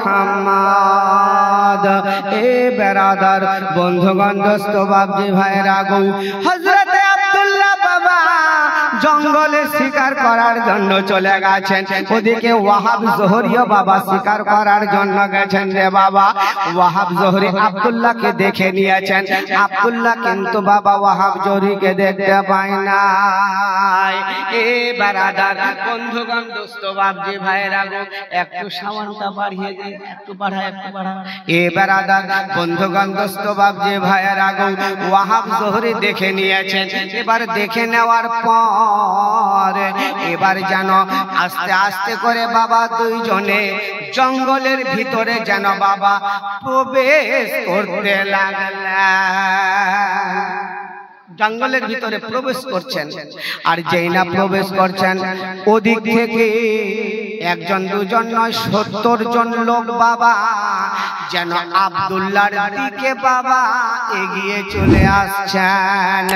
মোহাম্মদ। এ বেরাদার বন্ধুগণ দোস্ত বাপজি ভাইরা গো, হযরতে আব্দুল্লাহ বাবা জঙ্গলে শিকার করার জন্য চলে গেছেন। ওদিকে ওয়াহাব জোহরিও বাবা শিকার করার জন্য গেছেন রে বাবা। ওয়াহাব জোহরি আব্দুল্লাহকে দেখে নিয়েছেন। আব্দুল্লাহ কিন্তু বাবা ওয়াহাব জোহরিকে দেখতে পায় না। এ বেরাদার বন্ধুগণ দোস্ত বাপজি ভাইরা গো, একটু সাউন্ডটা বাড়িয়ে দিন, একটু বাড়া। এ বেরাদার বন্ধুগণ দোস্ত বাপজি ভাইরা গো, ওয়াহাব জোহরি দেখে নিয়েছেন। এবার দেখে নেওয়ার পর এবার যেন আস্তে আস্তে করে বাবা দুইজনে জঙ্গলের ভিতরে যেন বাবা প্রবেশ করতে লাগলেন। জঙ্গলের ভিতরে প্রবেশ করছেন। আর যেই না প্রবেশ করছেন, ওদিক থেকে একজন দুজন নয় 70 জন লোক বাবা যেন আব্দুল্লাহর দিকে বাবা এগিয়ে চলে আসছেন।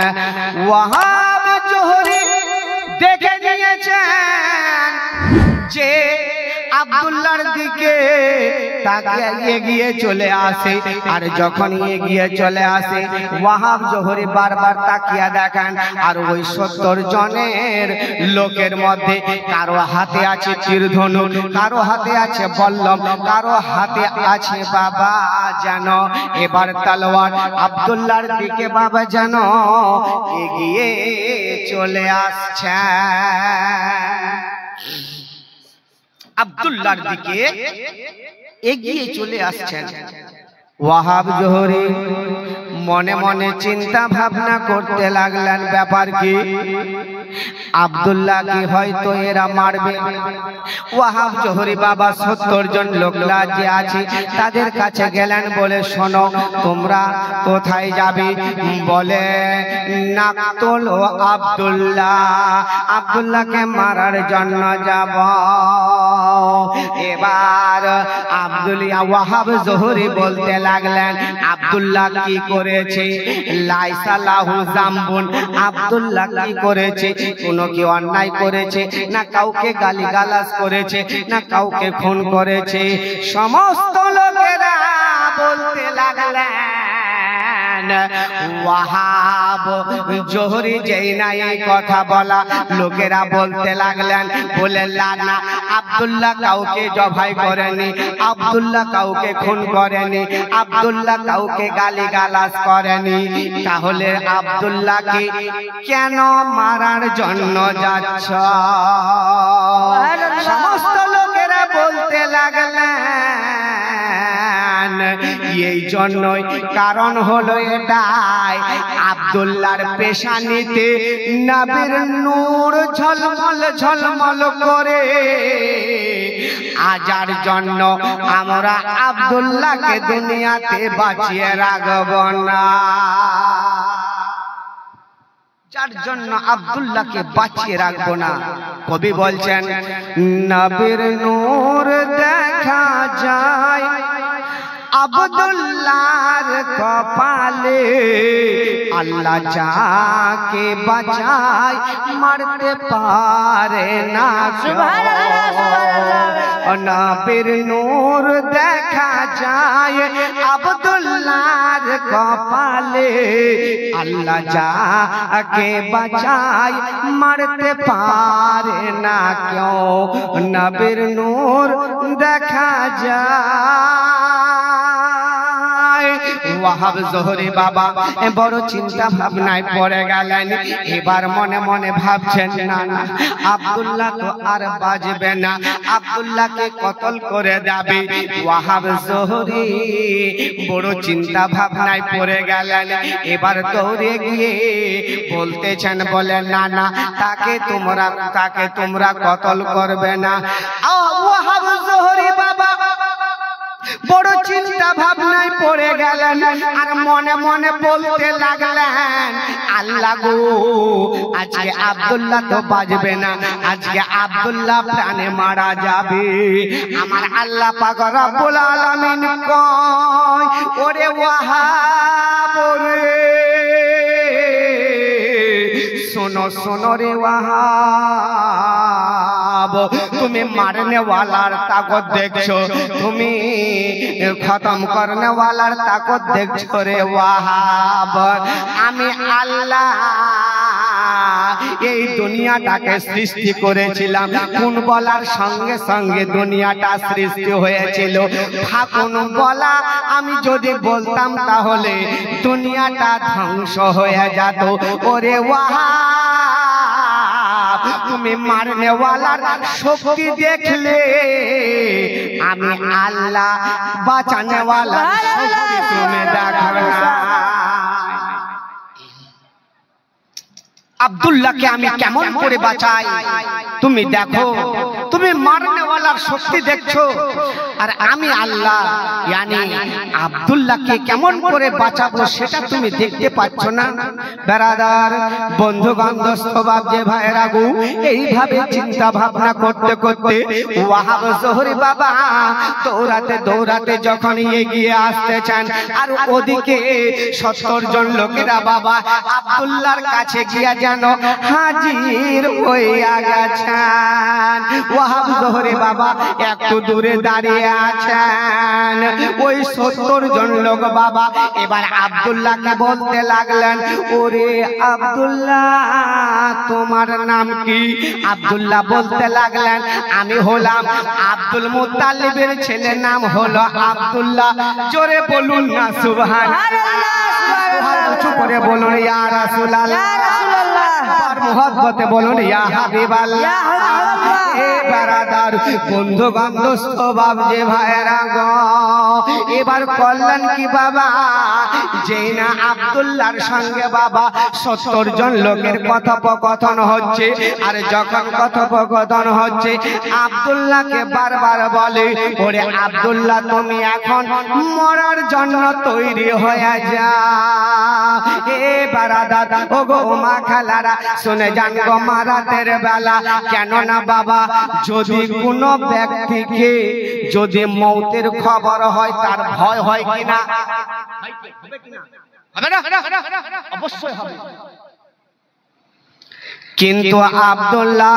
ওয়াহাব জোহরি দেখে নিয়েছেন যে আব্দুল্লাহর দিকে তাকে এগিয়ে চলে আসে। আর যখন এগিয়ে চলে আসে, ওয়াহাব জোহরি বারবার তাকিয়ে দেখেন। আর ওই 70 জনের লোকের মধ্যে কারো হাতে আছে তীরধনুক, কারো হাতে আছে বল্লম, কারো হাতে আছে বাবা যেন এবার তলোয়ার। আব্দুল্লাহর দিকে বাবা যেন এগিয়ে চলে আসছে। আব্দুল্লাহর দিকে এগিয়ে চলে আসছেন। ওয়াহাব জোহরি মনে মনে চিন্তা ভাবনা করতে লাগলেন, ব্যাপার কি? আব্দুল্লাহ কি হয়তো এরা মারবে। ওয়াহাব জোহরি বাবা 70 জন লোকলা যে আছে তাদের কাছে গেলেন, বলে শোনো তোমরা কোথায় যাবে? বলে নাকতুল আব্দুল্লাহ, আব্দুল্লাহকে মারার জন্য যাব। এবার আব্দুল্লাহ ওয়াহাব জোহরি বলতে লাগলেন, আব্দুল্লাহ কি করেছে? লাইসা লাহু জামবুন, আব্দুল্লাহ কি করেছে? কোনো কি অন্যায় করেছে? না কাউকে গালিগালাজ করেছে, না কাউকে খুন করেছে? সমস্ত লোকেরা বলতে লাগলেন। ওয়াহাব জোহরি যেই না এই কথা বলা, লোকেরা বলতে লাগলেন, বলে না আব্দুল্লাহ কাউকে জবাই করেনি, আব্দুল্লাহ কাউকে খুন করেনি, আব্দুল্লাহ কাউকে গালিগালাজ করেনি। তাহলে আব্দুল্লাহকে কেন মারার জন্য যাচ্ছ? সমস্ত লোকেরা বলতে লাগলেন, এই জন্যই, কারণ হলো এটাই, আব্দুল্লাহর পেশানিতে নবীর নূর ঝলমল ঝলমল করে। আজার জন্য আমরা আব্দুল্লাহকে দুনিয়াতে বাঁচিয়ে রাখব না। যার জন্য আব্দুল্লাহকে বাঁচিয়ে রাখবো না। কবি বলছেন, নবীর নূর দেখা যায় আব্দুল্লাহর কপালে, আল্লাহ যাকে বাঁচায় মারতে পারে না। নবীর নূর দেখা যায় আব্দুল্লাহর কপালে, আল্লাহ যাকে বাঁচায় মারতে পারে না কেউ। নবীর নূর দেখা যায়। ওয়াহাব জোহরি বাবা বড় চিন্তা ভাবনায় পড়ে গেলেন। এবার মনে মনে ভাবছেন, না না আব্দুল্লাহ তো আর বাঁচবে না, আব্দুল্লাহকে কতল করে দেবে। ওয়াহাব জোহরি বড় চিন্তা ভাবনায় পড়ে গেলেন। এবার দৌড়ে গিয়ে বলতেছেন, বলে না না তাকে তোমরা কতল করবে না। ওয়াহাব জোহরি বাবা বড় চিন্তা ভাবনায় পড়ে গেলেন। আর মনে মনে বলতে লাগলেন, আল্লাহ গো আজকে আব্দুল্লাহ তো বাঁচবে না, আজকে আব্দুল্লাহ প্রাণে মারা যাবে। আমার আল্লাহ পাক রব্বুল আলামিন কয়, ওরে ওয়াহাব রে, শোনো শোনো রে ওয়াহাব, তুমি মারনে ওয়ালার তাকত দেখছো, তুমি খতম করনে ওয়ালার তাকত দেখছো রে ওয়াহাব। আমি আল্লাহ এই দুনিয়াটাকে সৃষ্টি করেছিলাম, কোন বলার সঙ্গে সঙ্গে দুনিয়াটা সৃষ্টি হয়েছিল। থাকুন বলা আমি যদি বলতাম তাহলে দুনিয়াটা ধ্বংস হয়ে যেত। ওরে ওয়াহাব তুমি মারনে ওয়ালার শক্তি দেখলে, আমি আল্লাহ বাঁচানে ওয়ালার শক্তি তুমি দেখাবে না। আব্দুল্লাহকে আমি কেমন করে বাঁচাই তুমি দেখো, তুমি মারনেওয়ালার শক্তি দেখছো, আর আমি আল্লাহ ইয়ানি আব্দুল্লাহকে কেমন করে বাঁচাবো সেটা তুমি দেখতে পাচ্ছ না। বেরাদার বন্ধুগণ দোস্ত বাপ যে ভাইরা গো, এইভাবে চিন্তা ভাবনা করতে করতে ওয়াহাব জোহরি বাবা দৌড়াতে দৌড়াতে যখন এগিয়ে আসতেছেন, আর ওদিকে 70 জন লোকেরা বাবা আব্দুল্লাহর কাছে গিয়া যেন হাজির হইয়া গেছেন। ওয়াহাব জোহরি বাবা একটু দূরে দাঁড়িয়ে আছেন। ওই 70 জন লোক বাবা এবার আব্দুল্লাহকে বলতে লাগলেন, ওরে আব্দুল্লাহ তোমার নাম কি? আব্দুল্লাহ বলতে লাগলেন, আমি হলাম আব্দুল মুত্তালিবের ছেলে, নাম হলো আব্দুল্লাহ। জোরে বলুন না সুবহানাল্লাহ, উঁচু করে বলুন ইয়া রাসূলুল্লাহ, মোহব্বতে বলুন ইয়া হাবিবাল্লাহ। এ বারাদার বন্ধুগণ দোস্ত বাপ যে ভাইরা গো, এবার করলেন কি বাবা, যেই না আব্দুল্লাহর সঙ্গে বাবা 70 জন লোকের কথোপকথন হচ্ছে, আর যখন কথোপকথন হচ্ছে আব্দুল্লাহকে বারবার বলে, ওরে আব্দুল্লাহ তুমি এখন মরার জন্য তৈরি হয়ে যাও। এ বারাদার ও গো মা খালারা শুনে যান গো মারাতের বেলা, কেন না বাবা যদি কোনো ব্যক্তিকে যদি মৌতের খবর হয় তার ভয় হয় কিনা? হবে না? অবশ্যই হবে। কিন্তু আব্দুল্লাহ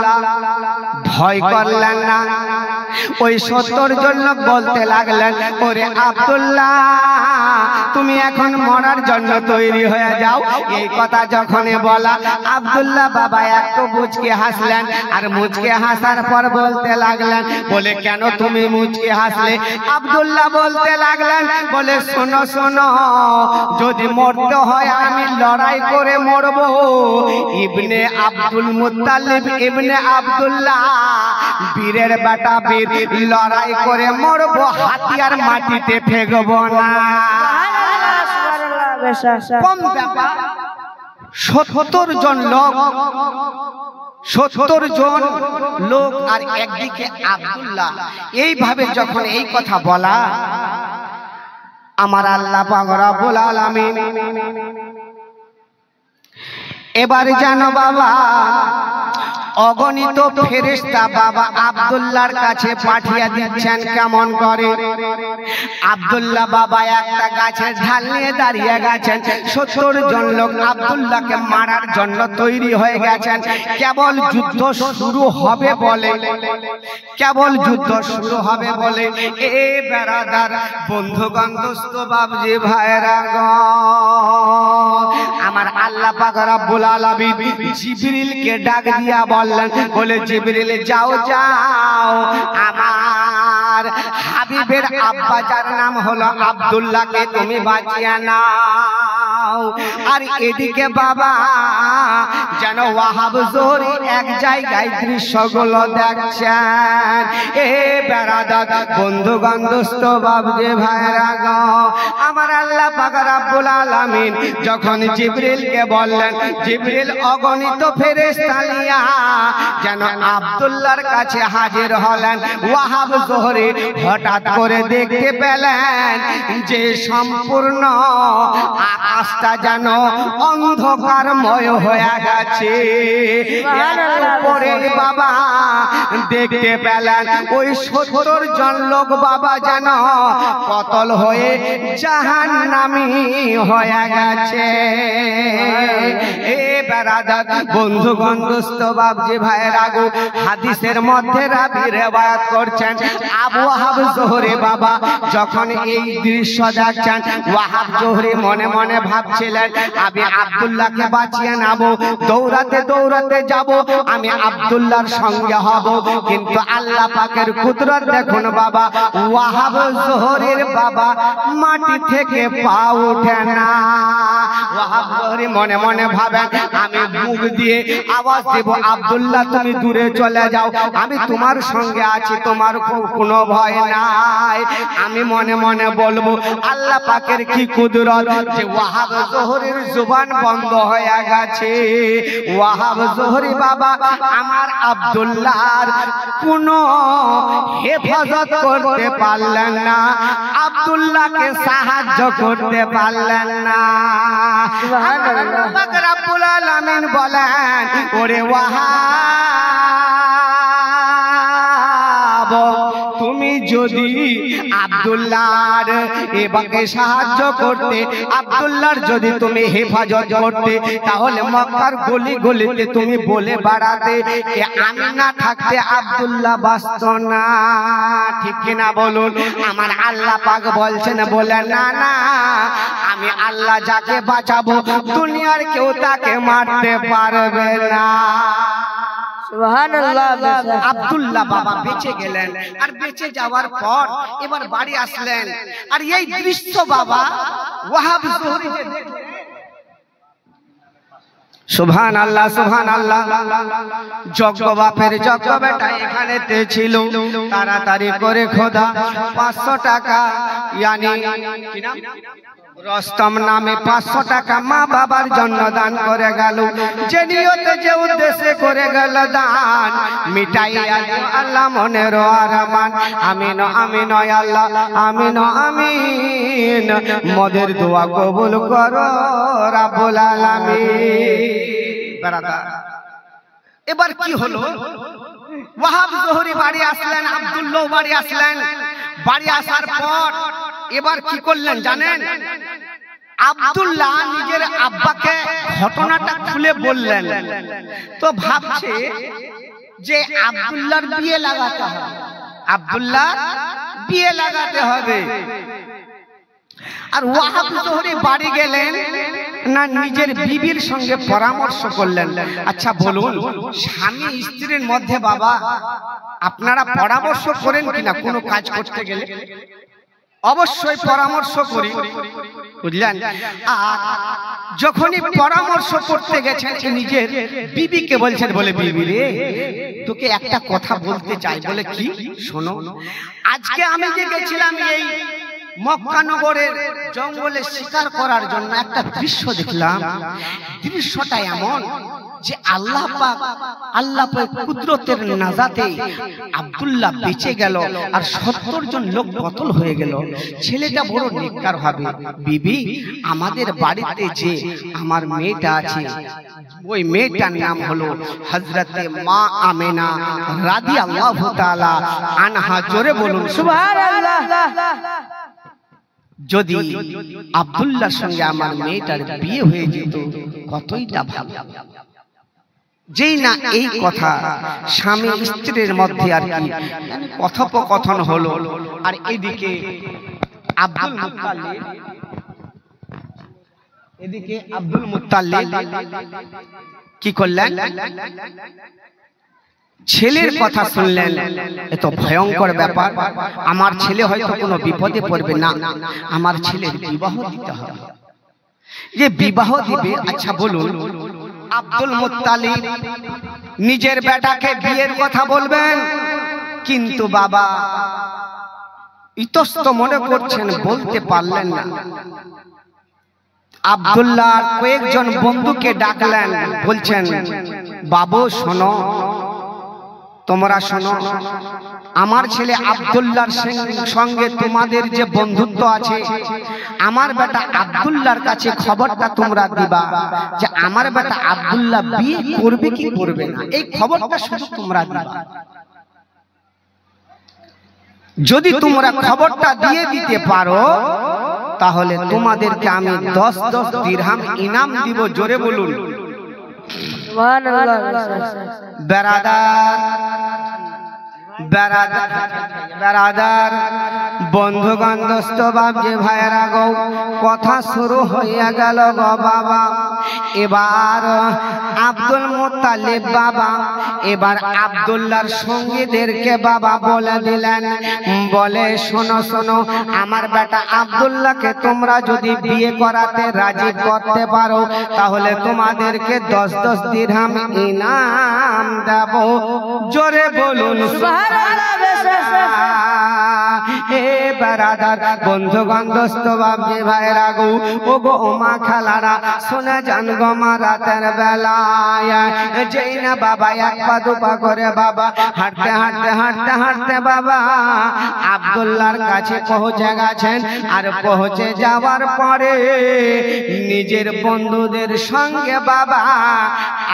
ভয় করলেন না। ওই 70 জন লোক বলতে লাগলেন, ওরে আব্দুল্লাহ তুমি এখন মরার জন্য তৈরি হয়ে যাও। এই কথা যখন বলা আব্দুল্লাহ বাবা একটু মুচকে হাসলেন, আর মুচকে হাসার পর বলতে লাগলেন, বলে কেন তুমি মুচকে হাসলে? আব্দুল্লাহ বলতে লাগলেন, বলে শোনো শোনো, যদি মরতে হয় আমি লড়াই করে মরবো। ইবনে আব্দুল মুত্তালিব ইবনে আব্দুল্লাহ বীরের বেটা বীর, লড়াই করে মরবো, হাতিয়ার মাটিতে ফেলবো না। কম ব্যাপার 70 জন লোক, 70 জন লোক আর একদিকে আব্দুল্লাহ, এইভাবে যখন এই কথা বলা, আমার আল্লাহ পাক রব্বুল আলামিন এবার জানো বাবা অগণিত ফেরেশতা বাবা আব্দুল্লাহর কাছে পাঠিয়ে দিচ্ছেন। কেমন করে? আব্দুল্লাহ বাবা একটা গাছের ঢাল নিয়ে দাঁড়িয়ে গেছেন, 70 জন লোক আব্দুল্লাহকে মারার জন্য তৈরি হয়ে গেছেন। কেবল যুদ্ধ শুরু হবে বলে, কেবল যুদ্ধ শুরু হবে বলে এ বেরাদার বন্ধুগণ দোস্ত বাবজি ভাইরা গো, আমার আল্লাহ পাক রব্বুল আলামিন জিবরিলকে ডাক দিয়া বললেন, বলে জিবরিল যাও যাও, আমার হাবিবের আব্বা যার নাম হলো আব্দুল্লাহকে তুমি বাঁচিয়ে নাও। আর এদিকে বাবা যেন ওয়াহাব জোহরি এক জায়গায় দৃশ্যগুলো দেখছেন। এ বেরাদার বন্ধুগণ দোস্ত বাবজি ভাইরা গো, আমার আল্লাহ পাক রব্বুল আলামিন যখন জিবরিলকে বললেন, জিবরিল অগণিত ফেরেশতা নিয়া যেন আব্দুল্লাহর কাছে হাজির হলেন। ওয়াহাব জোহরি হঠাৎ করে দেখতে পেলেন যে সম্পূর্ণ আকাশ আকাশটা যেন অন্ধকারময় হয়ে গেছে। পরে বাবা দেখতে পেলেন ওই 70 জন লোক বাবা যেন কতল হয়ে জাহান্নামী হয়ে গেছে। এ বেরাদার বন্ধুগণ দোস্ত বাবজি ভাইয়েরা গো, হাদিসের মধ্যে রাবি রিওয়ায়াত করছেন আবু ওয়াহাব জোহরি বাবা যখন এই দৃশ্য দেখছেন, ওয়াহাব জোহরি মনে মনে ভাবছিলেন আমি আব্দুল্লাহকে বাঁচিয়ে নেব, দৌড়াতে দৌড়াতে যাব, আমি আব্দুল্লাহর সঙ্গে হব। কিন্তু আল্লাহ পাকের কুদরত দেখুন বাবা, ওয়াহাব জোহরির বাবা মাটি থেকে পা ওঠে না। ওয়াহাব জোহরি মনে মনে ভাবেন আমি মুখ দিয়ে আওয়াজ দেব, আব্দুল্লাহ তুমি দূরে চলে যাও, আমি তোমার সঙ্গে আছি, তোমার কোনো ভয় নাই। আমি মনে মনে বলবো, আল্লাহ পাকের কি কুদরত যে ওয়াহাব জোহরির জবান বন্ধ হয়ে গেছে। ওয়াহাব জোহরি বাবা আমার আব্দুল্লাহর কোনো হেফাজত করতে পারলেন না, আব্দুল্লাহকে সাহায্য করতে পারলেন না। আল্লাহ পাক রব্বুল আলামিন বলেন ওরে ওয়াহাব তুমি যদি আব্দুল্লাহর এবাকে সাহায্য করতে, আব্দুল্লাহর যদি তুমি হেফাজত করতে, তাহলে মক্কার গলি গলিতে তুমি বলে বেড়াতে আমি না থাকতে আব্দুল্লাহ বাঁচত না। ঠিক কিনা বলুন? আমার আল্লাহ পাক বলছেন বলে না না, আমি আল্লাহ যাকে বাঁচাবো দুনিয়ার কেউ তাকে মারতে পারবে না। আব্দুল্লাহ বাবা বেঁচে গেলেন, আর বেঁচে যাওয়ার পর এবার বাড়ি আসলেন, আর এই দৃশ্য বাবা ওয়াহাব জোহরি যে দেখলেন, সুবহানাল্লাহ সুবহানাল্লাহ, যজ্ঞ বাপের যজ্ঞ বেটা এখানেতে ছিল, তাড়াতাড়ি করে খোদা 500 টাকা ইয়ানি কি নাম রস্তম নামে 500 টাকা মা বাবার জন্য দান করে গেল। যে নিয়তে যে উদ্দেশ্যে করে গেল দান, মিটাই আল্লাহ মনের আরমান। আমিন আমিন আল্লাহ আমিন আমিন, মদের দোয়া কবুল করো রাব্বুল আলামিন। বারাকাত। এবার কি হলো, ওয়াহাব জোহরি বাড়ি আসলেন, আব্দুল্লাহ বাড়ি আসলেন। বাড়ি আসার পর এবার কি করলেন জানেন? আব্দুল্লাহ নিজের আব্বাকে ঘটনাটা খুলে বললেন। তো ভাবছে যে আব্দুল্লাহর বিয়ে লাগাতে হবে, আব্দুল্লাহ বিয়ে লাগাতে হবে। আর ওয়াহাব জোহরি বাড়ি গেলেন না, নিজের বিবির সঙ্গে পরামর্শ করলেন। আচ্ছা বলুন, স্বামী স্ত্রীর মধ্যে বাবা আপনারা পরামর্শ করেন কিনা কোনো কাজ করতে গেলে? অবশ্যই পরামর্শ করি, বুঝলেন। আর যখনই পরামর্শ করতে গেছেন নিজের বিবিকে বলছেন, বলে বিবি রে তোকে একটা কথা বলতে চাই। বলে কি? শোনো, আজকে আমি যে গেছিলাম এই মক্কা নগরের জঙ্গলে শিকার করার জন্য, একটা দৃশ্য দেখলাম। দৃশ্যটা এমন যে আল্লাহ পাক কুদরতের নাজাতে আব্দুল্লাহ বেঁচে গেল, আর 70 জন লোক কতল হয়ে গেল। ছেলেটা বড় নেককার হবে। বিবি, আমাদের বাড়িতে যে আমার মেয়েটা আছে, ওই মেয়েটার নাম হলো হযরতে মা আমেনা রাদিয়াল্লাহু তাআলা আনহা। জোরে বলুন সুবহানাল্লাহ। যদি আব্দুল্লাহর সঙ্গে আমার মেয়েটার বিয়ে হয়ে যেত কতইটা ভালো। যেই না এই কথা স্বামী স্ত্রীর মধ্যে আর কি কথোপকথন হলো, আর এদিকে আব্দুল মুত্তালিব কি করলেন? ছেলের কথা শুনলেন, এত ভয়ঙ্কর ব্যাপার, আমার ছেলে হয়তো কোনো বিপদে পড়বে না, আমার ছেলের বিবাহ দিতে হবে। যে বিবাহ দিবে, আচ্ছা বলুন, আব্দুল মুত্তালিব নিজের বেটাকে বিয়ের কথা বলবেন, কিন্তু বাবা ইতস্ত মনে করছেন, বলতে পারলেন না। আব্দুল্লাহ কয়েকজন বন্ধুকে ডাকলেন, বলছেন বাবু শোনো, তোমরা শোনো, আমার ছেলে আব্দুল্লাহর সঙ্গে তোমাদের যে বন্ধুত্ব আছে, আমার বেটা আব্দুল্লাহর কাছে খবরটা তোমরা দিবা যে আমার বেটা আব্দুল্লাহ বিয়ে করবে কি করবে না, এই খবরটা শুধু তোমরা দিবা। যদি তোমরা খবরটা দিয়ে দিতে পারো তাহলে তোমাদেরকে আমি 10 দিরহাম ইনাম দিব। জোরে বলুন বেরাদার বন্ধুগণ দোস্ত বাবজি ভাইরা গো, কথা শুরু হইয়া গেল গো বাবা। এবার আব্দুল মুত্তালিব বাবা এবার আব্দুল্লাহর সঙ্গীদেরকে বাবা বলে দিলেন, বলে শোনো শোনো, আমার বেটা আব্দুল্লাহকে তোমরা যদি বিয়ে করাতে রাজি করতে পারো তাহলে তোমাদেরকে 10 দিরহাম ইনাম দেব। জোরে বলুন হে বেরাদার বন্ধুগণ দোস্ত বাবজি ভাইরা গো, ও গো মা খালারা শুনে যান গো মা, রাতের বেলায় যেই না বাবা এক পা দুপা করে বাবা হাঁটতে হাঁটতে হাঁটতে হাঁটতে বাবা আব্দুল্লাহর কাছে পৌঁছে গেছেন। আর পৌঁছে যাওয়ার পরে নিজের বন্ধুদের সঙ্গে বাবা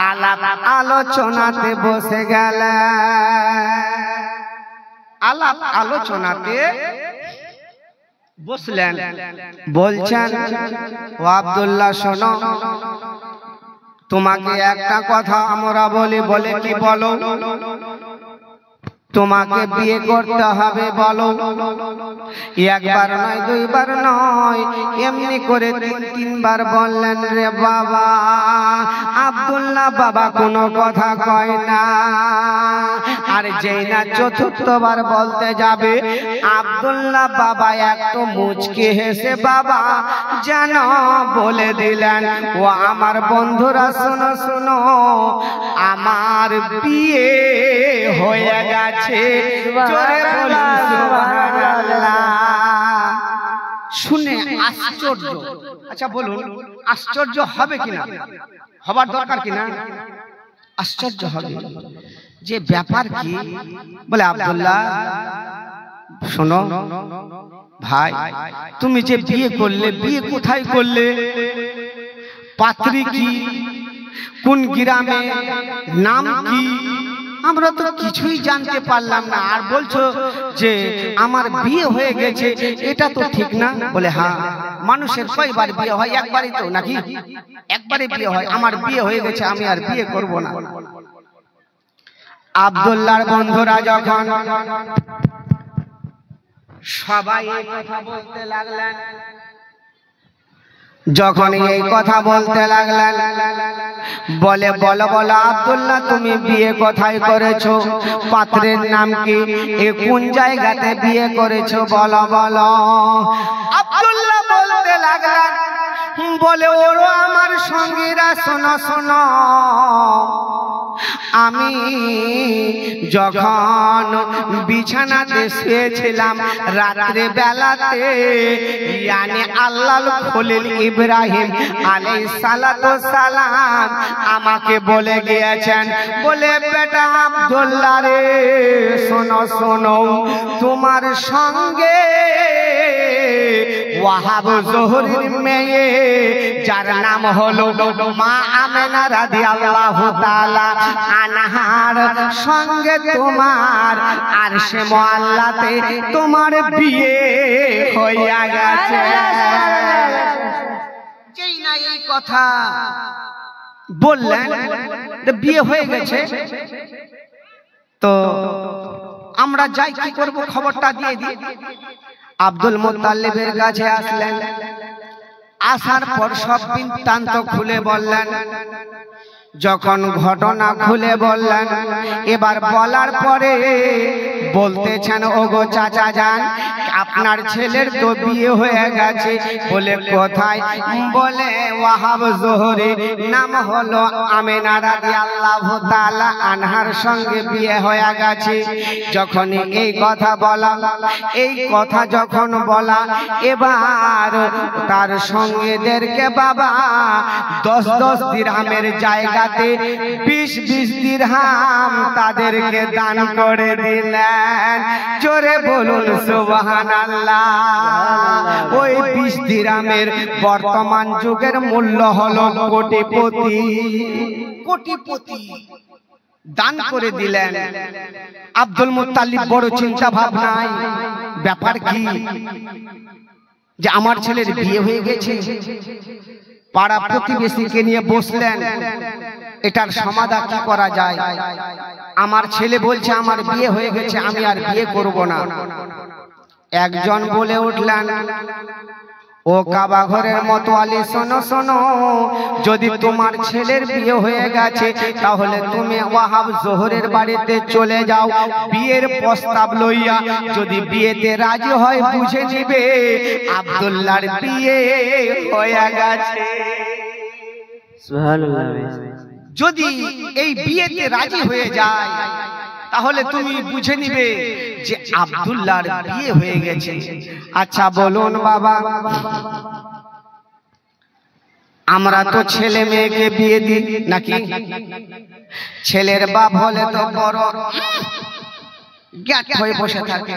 আলাপ আলোচনাতে বসে গেলেন। আলাপ আলোচনাতে বসলেন, বলছেন ও আব্দুল্লাহ শোনো, তোমাকে একটা কথা আমরা বলি। বলে কি? বলো। তোমাকে বিয়ে করতে হবে। বলো। একবার নয় দুইবার নয়, এমনি করে 3-3 বার বললেন রে বাবা। আব্দুল্লাহ বাবা কোনো কথা কয় না। আর যেই না 4র্থবার বলতে যাবে আব্দুল্লাহ বাবা একটু মুচকি হেসে বাবা যেন বলে দিলেন, ও আমার বন্ধুরা শোনো শোনো, আমার বিয়ে হয়ে গেছে। শুনে আশ্চর্য। আচ্ছা বলুন, আশ্চর্য হবে কিনা? হবার দরকার কিনা? আশ্চর্য হবে যে ব্যাপার কি। বলে আব্দুল্লাহ শোনো ভাই, তুমি যে বিয়ে করলে, বিয়ে কোথায় করলে? পাত্রী কি? কোন গ্রামে? নাম কি? আমরা তো কিছুই জানতে পারলাম না। আর বলছো যে আমার বিয়ে হয়ে গেছে, এটা তো ঠিক না। বলে হ্যাঁ, মানুষের কয়বার বিয়ে হয়? একবারই তো, নাকি? একবারই বিয়ে হয়। আমার বিয়ে হয়ে গেছে, আমি আর বিয়ে করব না। আব্দুল্লাহর বন্ধুরা যখন সবাই এই কথা বলতে লাগলেন, যখন এই কথা বলতে লাগলেন, বলে বলো বলো আব্দুল্লাহ, তুমি বিয়ে কোথায় করেছো? পাত্রের নাম কি? এ কোন জায়গাতে বিয়ে করেছো? বলো বলো। আব্দুল্লাহ বলতে লাগলেন, বলে ওরও আমার সঙ্গীরা শোনো শোনো, আমি যখন বিছানাতে শুয়েছিলাম রাত্রে বেলাতে, ইয়ানি আল্লাহর খলিল ইব্রাহিম আলাইহিস সালাতু সালাম আমাকে বলে গিয়েছেন, বলে বেটা আব্দুল্লাহ রে শোনো শোনো, তোমার সঙ্গে ওয়াহাব জোহরীর মেয়ে যার নাম হলো মা আমেনা রাদিয়াল্লাহু তাআলা আনহার সঙ্গে তোমার আরশে মুআল্লাতে তোমার বিয়ে হইয়া গেছে। যেই না এই কথা বললেন, বিয়ে হয়ে গেছে, তো আমরা যাই কি করব, খবরটা দিয়ে দিই। আব্দুল মুত্তালিবের কাছে আসলেন। আসার পর সব বৃত্তান্ত খুলে বললেন। যখন ঘটনা খুলে বললেন, এবার বলার পরে বলতেছেন, ওগো চাচা যান, আপনার ছেলের তো বিয়ে হয়ে গেছে। বলে কোথায়? বলে ওয়াহাব জোহরী নাম হলো আমেনা রাদিয়াল্লাহু তাআলা আনহার সঙ্গে বিয়ে হয়ে গেছে। যখন এই কথা বলা, এই কথা যখন বলা, এবার তার সঙ্গীদেরকে বাবা 10 দিরহামের জায়গা জায়গাতে 20 দিরহাম তাদেরকে দান করে দিলেন। জোরে বলুন সুবহানাল্লাহ। ওই 20 দিরহামের বর্তমান যুগের মূল্য হলো কোটিপতি। দান করে দিলেন। আব্দুল মুত্তালিব বড় চিন্তা ভাবনায়, ব্যাপার কি যে আমার ছেলের বিয়ে হয়ে গেছে। পাড়া প্রতিবেশীকে নিয়ে বসলেন, এটার সমাধান কি করা যায়। আমার ছেলে বলছে আমার বিয়ে হয়ে গেছে, আমি আর বিয়ে করব না। একজন বলে উঠলেন, ও কাবা ঘরের মতোয়ালি, শোনো শোনো, যদি তোমার ছেলের বিয়ে হয়ে গেছে তাহলে তুমি ওয়াহাব জোহরের বাড়িতে চলে যাও, বিয়ের প্রস্তাব লইয়া। যদি বিয়েতে রাজি হয় বুঝে নিবে আব্দুল্লাহর বিয়ে হয়ে গেছে। সুবহানাল্লাহ। যদি এই বিয়েতে রাজি হয়ে যায় তাহলে তুমি বুঝে নিবে যে আব্দুল্লাহর বিয়ে হয়ে গেছে। আচ্ছা বলুন বাবা, আমরা তো ছেলে মেয়েকে বিয়ে দিই নাকি? ছেলের বাপ হলে তো বড় গ্যাট হয়ে বসে থাকে,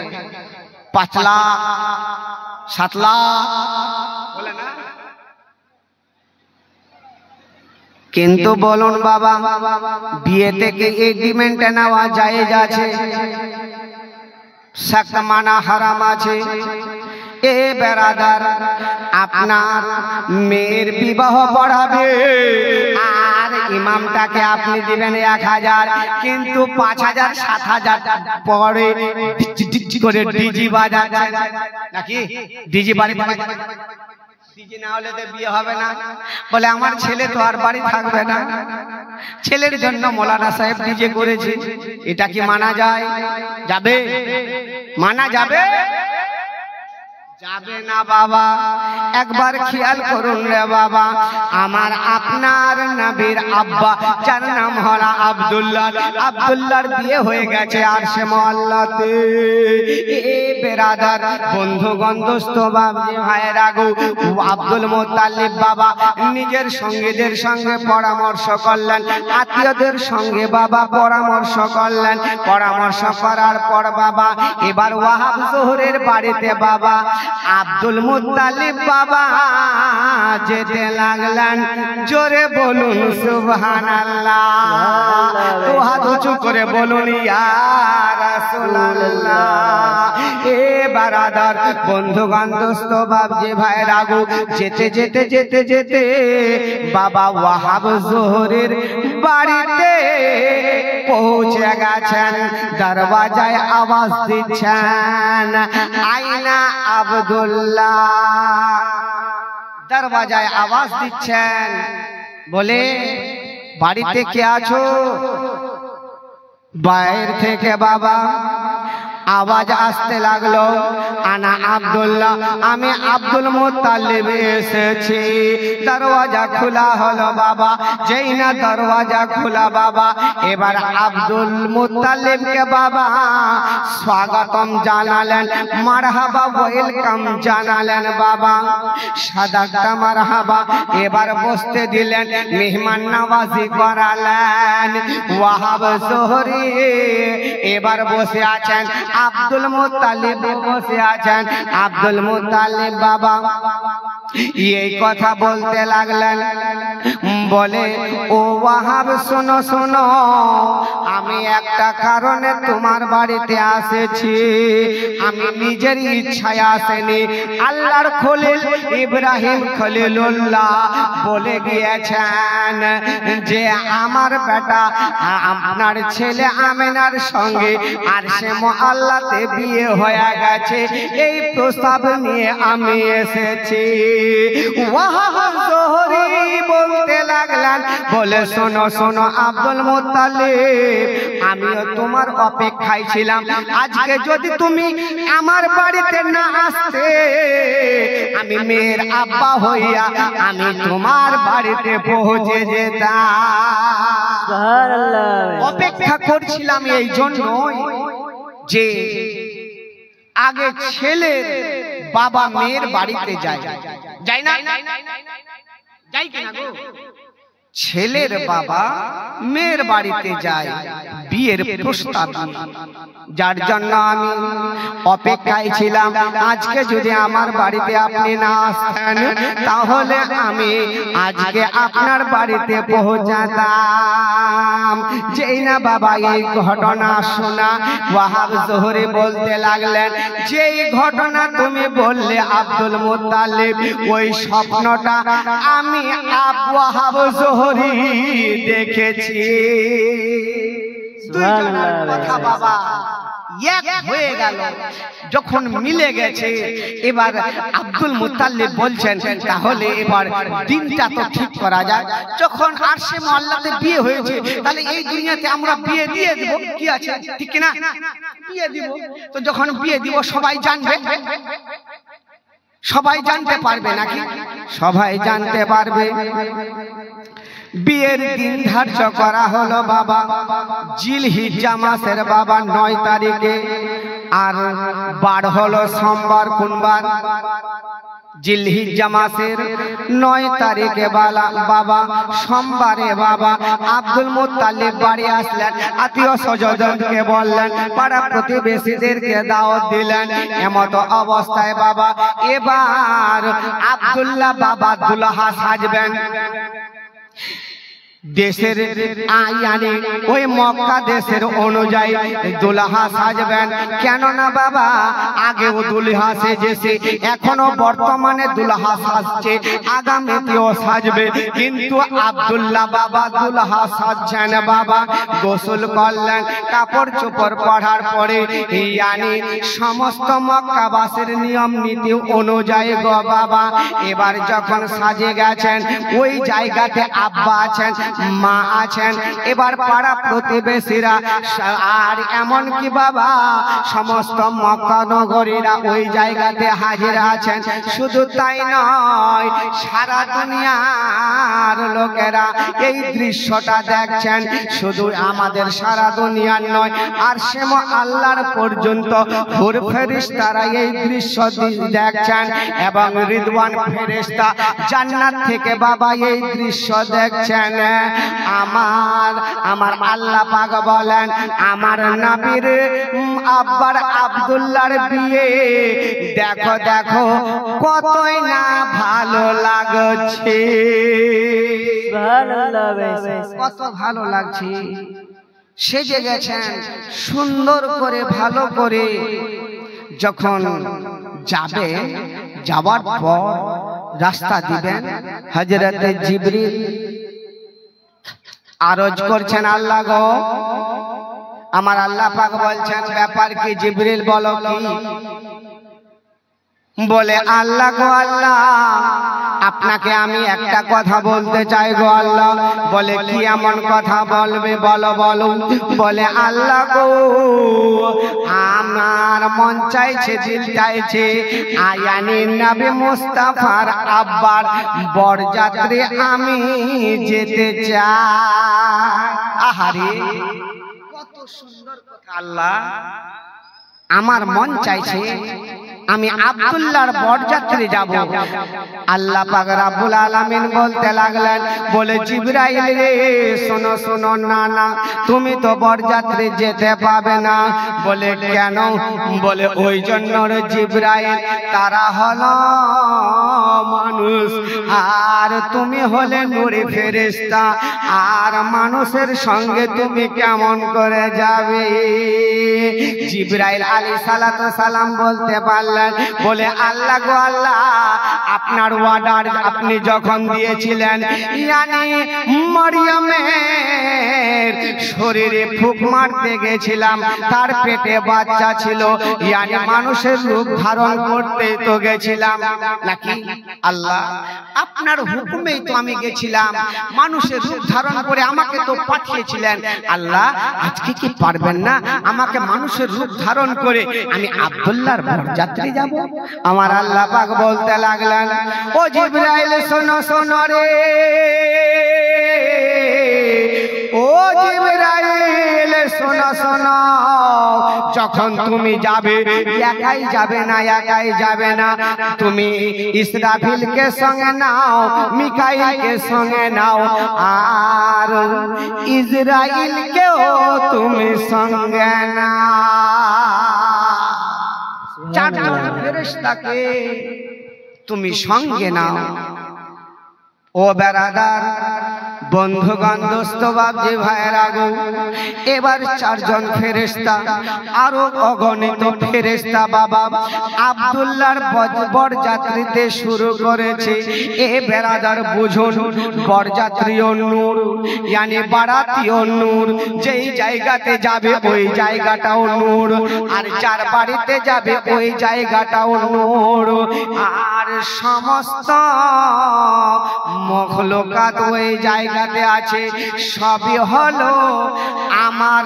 5 লাখ 7 লাখ বলে না। কিন্তু বলুন বাবা, বিয়ে থেকে এগ্রিমেন্ট নেওয়া জায়েজ আছে, সখ্ত মানা হারাম আছে। এ বেরাদার, আপনার মেয়ের বিবাহ পড়াবে আর ইমামটাকে আপনি দিবেন 1000, কিন্তু 5000 7000 পরে করে ডিজি বাজাচ্ছেন নাকি? ডিজি বাড়ি ডিজি না হলে তো বিয়ে হবে না। বলে আমার ছেলে তো আর বাড়ি থাকবে না, ছেলের জন্য মৌলানা সাহেব ডিজে করেছে। এটা কি মানা যায়? যাবে? মানা যাবে? যাবে না বাবা। একবার খেয়াল করুন রে বাবা, আমার আপনার নবীর আব্বা যার নাম হলো আব্দুল্লাহ, আব্দুল্লাহর বিয়ে হয়ে গেছে আর সে মহল্লাতে। এ বেরাদার, বন্ধুগণ, দোস্ত, বাবজি, ভাইয়েরা গো, আব্দুল মুত্তালিব বাবা নিজের সঙ্গীদের সঙ্গে পরামর্শ করলেন, আত্মীয়দের সঙ্গে বাবা পরামর্শ করলেন। পরামর্শ করার পর বাবা এবার ওয়াহাব জোহরের বাড়িতে বাবা আব্দুল মুত্তালিব বাবা যেতে লাগলেন। জোরে বলুন সুবহানাল্লাহ। তো হাত উঁচু করে বলুন ইয়া রাসূলুল্লাহ। এ বারাদার, বন্ধুগণ, দোস্ত, বাবজি, ভাইরা গো, যেতে যেতে যেতে যেতে বাবা ওয়াহাব জোহরের বাড়িতে পৌঁছে গেছেন। দরওয়াজায় আওয়াজ দিচ্ছেন, আইনা আব্দুল্লাহ। দরওয়াজায় আওয়াজ দিচ্ছেন, বলে বাড়িতে কে আছো? বাইরে থেকে বাবা আওয়াজ আসতে লাগলো, আনা আব্দুল্লাহ, আমি আব্দুল মুত্তালিব এসেছি। দরওয়াজা খোলা হলো বাবা। যেই না দরওয়াজা খোলা বাবা, এবার আব্দুল মুত্তালিবকে বাবা স্বাগতম জানালেন, মারহাবা ওয়েলকাম জানালেন বাবা, সাদাটা মারহাবা। এবার বসতে দিলেন, মেহমান নওয়াজি করালেন। ওয়াহাব জোহরি এবার বসে আছেন, আব্দুল মুত্তালিব বসে আছেন। আব্দুল মুত্তালিব বাবা এই কথা বলতে লাগলেন, বলে ও ওয়াহাব শোনো শোনো, আমি একটা কারণে তোমার বাড়িতে এসেছি। আমি নিজের ইচ্ছায় আসেনি, আল্লাহর খলিল ইব্রাহিম খলিলুল্লাহ বলে গিয়েছেন যে আমার বেটা আপনার ছেলে আমেনার সঙ্গে আর সে আল্লাহতে বিয়ে হয়ে গেছে, এই প্রস্তাব নিয়ে আমি এসেছি। ওয়াহাব জোহরি বলতে লাগলেন, বলে শোনো শোনো আব্দুল মুত্তালিব, আমিও তোমার অপেক্ষায় ছিলাম। আজকে যদি তুমি আমার বাড়িতে না আসতে, আমি মেয়ের আব্বা হইয়া আমি তোমার বাড়িতে পৌঁছে যেতাম। সুবহানাল্লাহ। অপেক্ষা করছিলাম এই জন্যই যে আগে ছেলের বাবা মেয়ের বাড়িতে যায়, যাই না? যাই কিনা গো? ছেলের বাবা মেয়ের বাড়িতে যায় বিয়ের প্রস্তাব, যার জন্য আমি অপেক্ষায় ছিলাম। আজকে যদি আমার বাড়িতে আপনি না আসতেন তাহলে আমি আজকে আপনার বাড়িতে পৌঁছাতাম। যেই না বাবা এই ঘটনা শোনা, ওয়াহাব জোহরি বলতে লাগলেন, যেই ঘটনা তুমি বললে আব্দুল মুত্তালিব, ওই স্বপ্নটা আমি ওয়াহাব জোহরি দেখেছি। দুইজনের কথা বাবা এক হয়ে গেল, যখন মিলে গেছে এবার আব্দুল মুত্তালিব বলছেন তাহলে এবার দিনটা তো ঠিক করা যায়। যখন আরশে মুআল্লাতে বিয়ে হয়েছে তাহলে এই দুনিয়াতে আমরা বিয়ে দিয়ে দেব, কি আছে ঠিক না? বিয়ে দিব। তো যখন বিয়ে দিব সবাই জানবে, সবাই জানতে পারবে নাকি? সবাই জানতে পারবে। বিয়ের দিন ধার্য করা হলো বাবা জিলহিজ্জা মাসের বাবা 9 তারিখে, আর বার হলো সোমবার। কোন বার? জিলহিজ্জা মাসের 9 তারিখে বাবা সোমবারে বাবা আব্দুল মুত্তালিব বাড়ি আসলেন, আত্মীয় স্বজনকে বললেন, পাড়া প্রতিবেশীদেরকে দাওয়াত দিলেন। এমত অবস্থায় বাবা এবার আব্দুল্লাহ বাবা দুলহা সাজবেন। দেশের আইনে ওই মক্কা দেশের অনুযায়ী দুলহা সাজবেন। কেননা বাবা আগেও দুলহা সেজেছে, এখনো বর্তমানে দুলহা সাজছে, আগামীতেও সাজবে। কিন্তু আব্দুল্লাহ বাবা দুলহা সাজছেন বাবা। গোসল করলেন, কাপড় চোপড় পরার পরে সমস্ত মক্কাবাসীর নিয়ম নীতি অনুযায়ী গো বাবা এবার যখন সাজে গেছেন, ওই জায়গাতে আব্বা আছেন, মা আছেন, এবার পাড়া প্রতিবেশীরা আর এমন কি বাবা সমস্ত মক্কা নগরীরা ওই জায়গাতে হাজির আছেন। শুধু তাই নয়, সারা দুনিয়ার লোকেরা এই দৃশ্যটা দেখছেন। শুধু আমাদের সারা দুনিয়ার নয়, আর সেম আল্লাহর পর্যন্ত হুর ফেরেশতারা এই দৃশ্য দেখছেন, এবং রিদওয়ান ফেরেশতা জান্নাত থেকে বাবা এই দৃশ্য দেখছেন। আমার আল্লাহ পাক বলেন, আমার নবীর আব্বার আব্দুল্লাহর বিয়ে দেখো দেখো কতই না ভালো লাগছে। কত ভালো লাগছে। সেজে গেছেন সুন্দর করে, ভালো করে। যখন যাবে, যাওয়ার পর রাস্তা দিবেন, হযরতে জিবরিল আরজ করছেন, আল্লাহ গো, আমার আল্লাহ পাক বলছেন ব্যাপার কি জিবরিল বলো কি? বলে আল্লাহ গো আল্লাহ, আপনাকে আমি একটা কথা বলতে চাই গো আল্লাহ। বলে কি এমন কথা বলবে? বলো বলো। বলে আল্লাহ গো, আমার মন চাইছে, দিল চাইছে, আয়ানি নবী মুস্তাফার আব্বার বরযাত্রী আমি যেতে চাই। আহারে কত সুন্দর কথা। আল্লাহ আমার মন চাইছে আমি আব্দুল্লাহর বরযাত্রী যাব। আল্লাহ পাক রব্বুল আলামিন বলতে লাগলেন, বলে জিবরাইল রে শোনো শোনো, না না তুমি তো বরযাত্রী যেতে পাবে না। বলে কেন? বলে ওই জন্য রে জিবরাইল, তারা হলো মানুষ আর তুমি হলে নূরে ফেরেশতা, আর মানুষের সঙ্গে তুমি কেমন করে যাবে? জিবরাইল আলাইহিস সালাতু সালাম বলতে পারলেন, বলে আল্লাহ গো আল্লাহ, আপনার ওয়ার্ডার আপনি যখন দিয়েছিলেন মরিয়মের শরীরে ফুঁক মারতে গেছিলাম, তার পেটে বাচ্চা ছিল, মানুষের রূপ ধারণ করতে তো গেছিলাম নাকি? আল্লাহ আপনার হুকুমেই তো আমি গেছিলাম, মানুষের রূপ ধারণ করে আমাকে তো পাঠিয়েছিলেন। আল্লাহ আজকে কি পারবেন না আমাকে মানুষের রূপ ধারণ করে আমি আব্দুল্লাহর বরযাত্রী যাব? আমার আল্লাহ পাক বলতে লাগলেন, ও জিবরাইল শোনো শোনো রে, ও জিবরাইল শোনো শোনো, যখন তুমি যাবে একাই যাবে না, একাই যাবে না, তুমি ইসরাফিলকে সঙ্গে নাও, মিকাইলকে সঙ্গে নাও, আর ইসরাইলকেও তুমি সঙ্গে নাও। চারজন ফেরেশতাকে তুমি সঙ্গে নাও। ও বেরাদার, বন্ধুগণ, দোস্ত, বাপজি, ভাইয়েরা গো, এবার চারজন ফেরেশতা, আরো অগণিত ফেরেশতা বাবা আব্দুল্লাহর বরযাত্রীতে শুরু করেছে। এ বেরাদার বুঝুন, বরযাত্রী ও নূর, মানে বারাতি ও নূর, যেই জায়গাতে যাবে ওই জায়গাটাও নূর, আর যার বাড়িতে যাবে ওই জায়গাটাও নূর, আর সমস্ত মখলুকাত ওই জায়গাতে আছে, সবই হলো আমার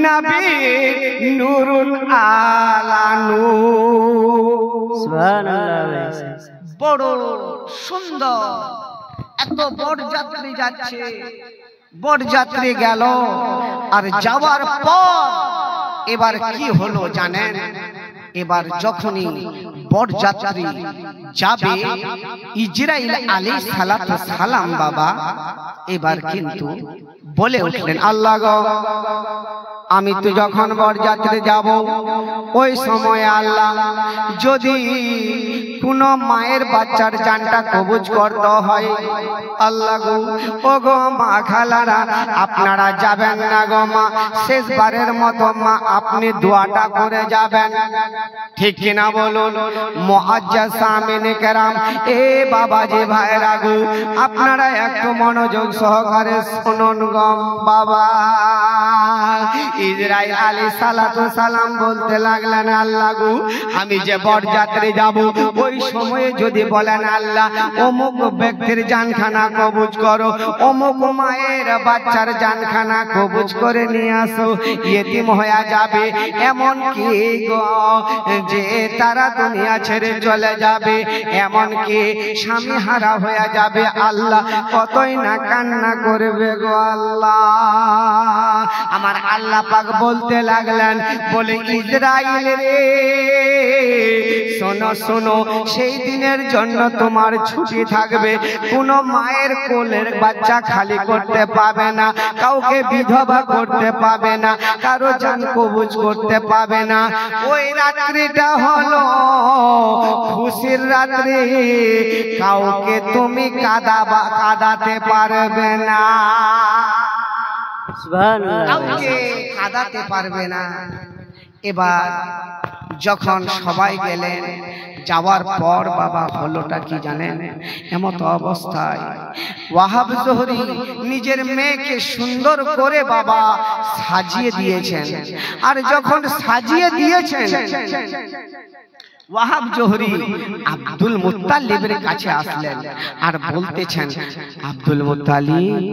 নবী নূরুল আলা নূর। সুবহানাল্লাহ। বড় সুন্দর, এত বরযাত্রী যাচ্ছে। বরযাত্রী গেল, আর যাওয়ার পর এবার কি হলো জানেন? এবার যখনই বরযাত্রী যাবে, ইজরাইল আলাইহিস সালাতু সালাম বাবা এবার কিন্তু বলে উঠলেন, আল্লাহ গো, আমি তো যখন বরযাত্রী যাব ওই সময় আল্লাহ যদি কোনো মায়ের বাচ্চার জানটা কবুজ করতে হয়, আল্লাহ গো, ও গো মা খালারা, আপনারা যাবেন না গো মা, শেষবারের মতো মা আপনি দোয়াটা করে যাবেন, ঠিক কিনা বলুন? মুআজ্জাজ সামিনে কেরাম, এ বাবাজি, ভাইরা গো, আপনারা একটু মনোযোগ সহকারে শুনুন গো বাবা। ইসরাইল আলাইহিস সালাতু সালাম বলতে লাগলেন, আল্লাহ গো, আমি যে বরযাত্রী যাব ওই সময়ে যদি বলেন আল্লাহ অমুক ব্যক্তির জানখানা কবুজ করো, অমুক মায়ের বাচ্চার জানখানা কবুজ করে নিয়ে আসো, ইয়েতিম হয়ে যাবে, এমন কি গো যে তারা দুনিয়া ছেড়ে চলে যাবে, এমন কি স্বামী হারা হয়ে যাবে, আল্লাহ কতই না কান্না করবে গো আল্লাহ। আমার আল্লাহ পাক বলতে লাগলেন, বলে ইসরাইল রে, শোনো শোনো, সেই দিনের জন্য তোমার ছুটি থাকবে, কোনো মায়ের কোলের বাচ্চা খালি করতে পাবে না, কাউকে বিধবা করতে পাবে না, কারো জান কবুজ করতে পাবে না। ওই রাত্রিটা হলো খুশির রাত্রি, কাউকে তুমি কাঁদাতে পারবে না, কাউকে কাঁদাতে পারবে না। এবার যখন সবাই গেলেন, যাওয়ার পর বাবা হলোটা কি জানেন? এমত অবস্থায় ওয়াহাব জোহরি নিজের মেয়েকে সুন্দর করে বাবা সাজিয়ে দিয়েছেন, আর যখন সাজিয়ে দিয়েছেন ওয়াহাব জোহরি আব্দুল মুত্তালিবের কাছে আসলেন, আর বলতেছেন, আব্দুল মুত্তালিব,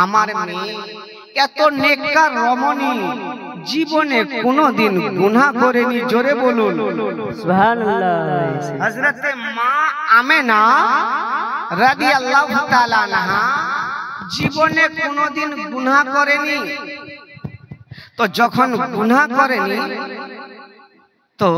আমার মেয়ে এত নেককার রমণী, জীবনে কোনদিন গুনাহ করেনি, জোরে বলুন সুবহানাল্লাহ। হযরতে মা আমেনা রাদিয়াল্লাহু তাআলা আনহা জীবনে কোনদিন গুনাহ করেনি, তো যখন গুনাহ করেনি